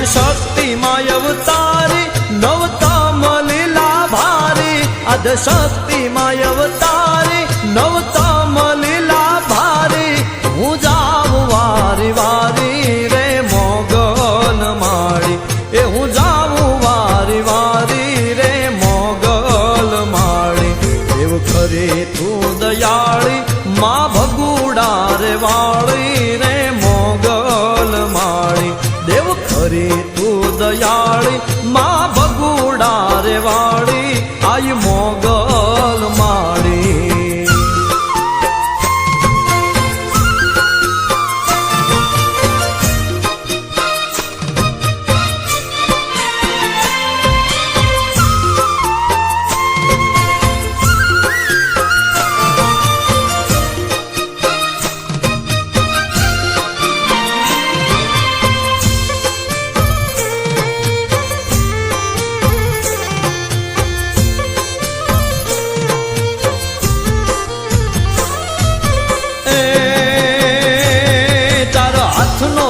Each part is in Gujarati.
શક્તિ માં અવતારી નવતમ લીલા ભારી આદ શક્તિ માં અવતારી નવતમ લીલા ભારી હું જાઉં વારી વારી રે મોગલ માળી એ હું જાઉં વારી વારી રે મોગલ માળી દેવ ખરી તું દયાળી માં ભગુડા રે વાળી રે મોગલ માળી દેવ ખરી તું દયાળી માં ભગુડા રે વાળી આઈ મોગલ માળી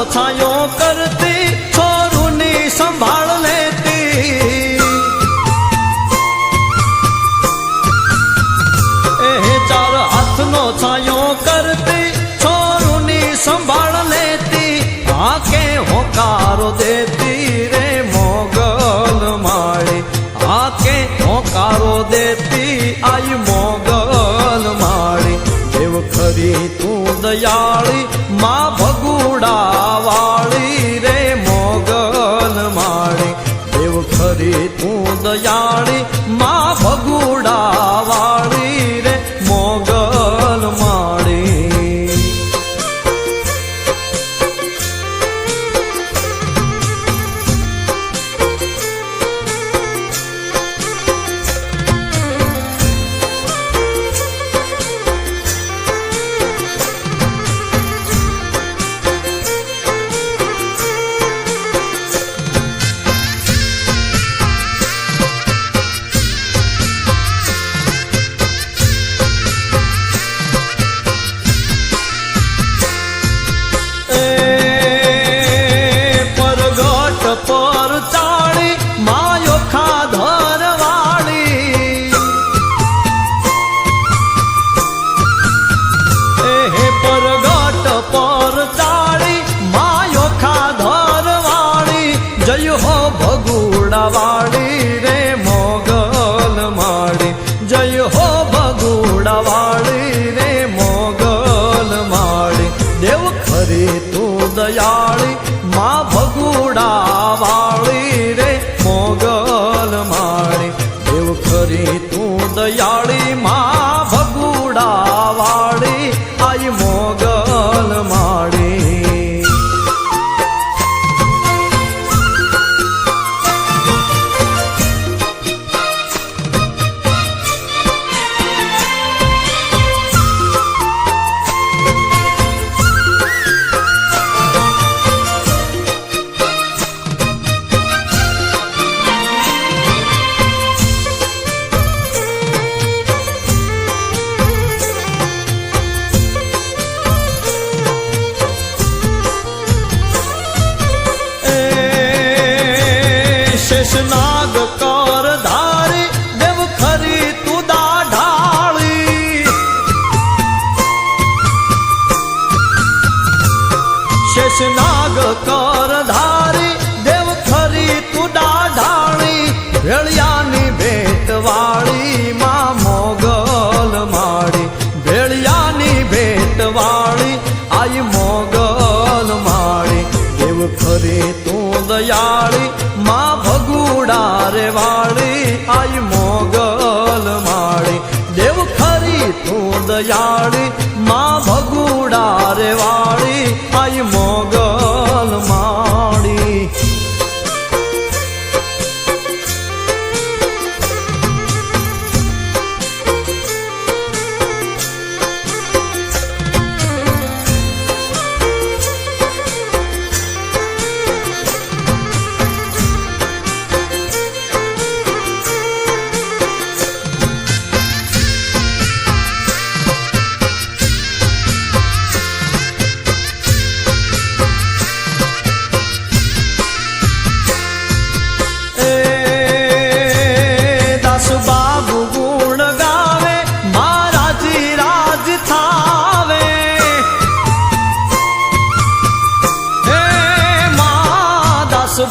છાયો કરતી છોરુની સંભાળ લેતી એ ચાર હાથનો છાયો કરતી છોરુની સંભાળ લેતી આકે હોકારો દેતી રે મોગલ માળી આકે હોકારો દેતી આઈ મોગલ માળી દેવ ખરી તું દયાળી માં ભગુડા વાળી રે મોગલ માળી દેવ ખરી તું દયાળી માં ભગુડા વાળી રે મોગલ માળી પર ચાળી માયો ખાધર વાળી એ પરગટ પર ચાળી માયો ખાધર વાળી જય હો ભગુડા વાળી રે મોગલ માળી જય હો ભગુડા વાળી રે મોગલ માળી દેવ ખરી તું દયાળી માં ભગુડા વાળી રે મોગલ માળી દેવ ખરી તું દયાળી માં ભગુડા વાળી આઈ મોગલ માળી શેષનાગ કર ધારી દેવ ખરી તું દાઢાળી શેષનાગ કર ધારી દેવ ખરી તું દાઢાળી ભેળિયાની ભેટ વાળી માં મોગલ માળી ભેળિયાની ભેટ વાળી આઈ મોગલ માળી દેવ ખરી તું દયાળી માં ભગુડા રે વાળી આઈ મોગલ માળી દેવ ખરી તું દયાળી માં ભગુડા રે વાળી આઈ મોગલ માળી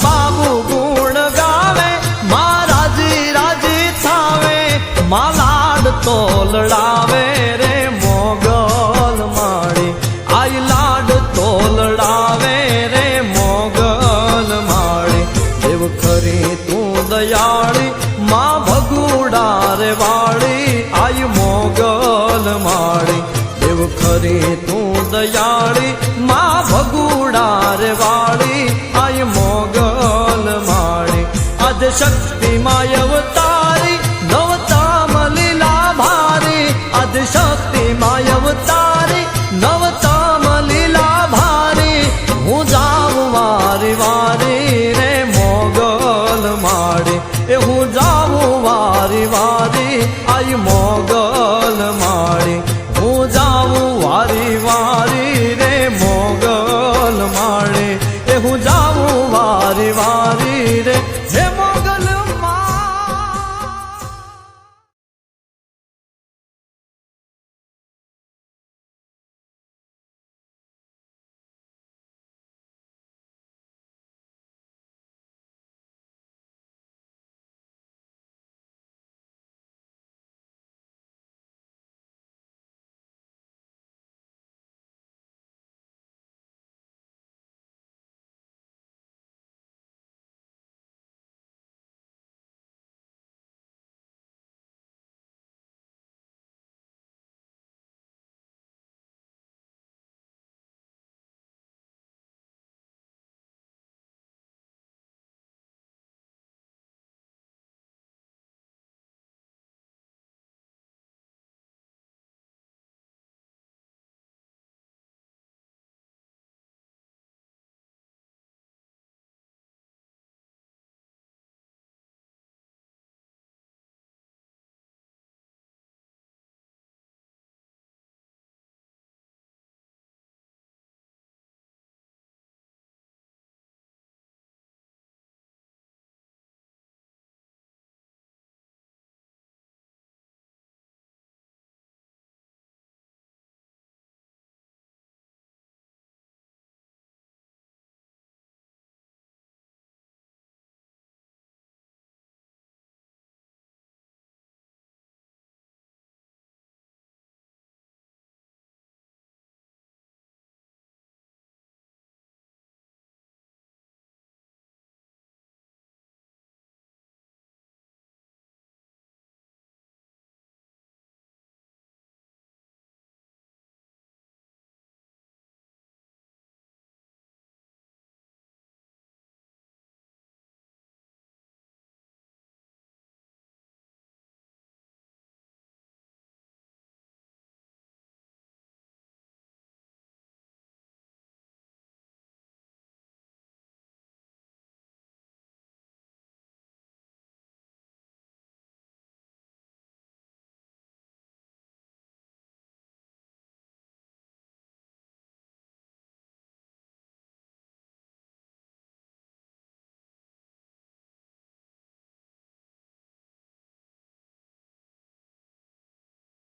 બાબુ ગુણ ગાવે માં રાજી રાજી થાવે માં લાડ તોલડાવે રે મોગલ માળી આઈ લાડ તોલડાવે રે મોગલ માળી દેવ ખરી તું દયાળી માં ભગુડા રે વાળી આઈ મોગલ માળી દેવ ખરી તું દયાળી માં ભગુડા રે વાળી આઈ મોગલ માળી આદ શક્તિ માય અવતારી નવતામ લીલા ભારી આદ શક્તિ માય અવતારી નવતામ લીલા ભારી હું જાઉં વારી વારી રે મોગલ માળી એ હું જાઉં વારી વારી આઈ મોગલ માળી હું જાઉં વારી વારી રે મોગલ માળી એ હું જાઉં વારી વારી રે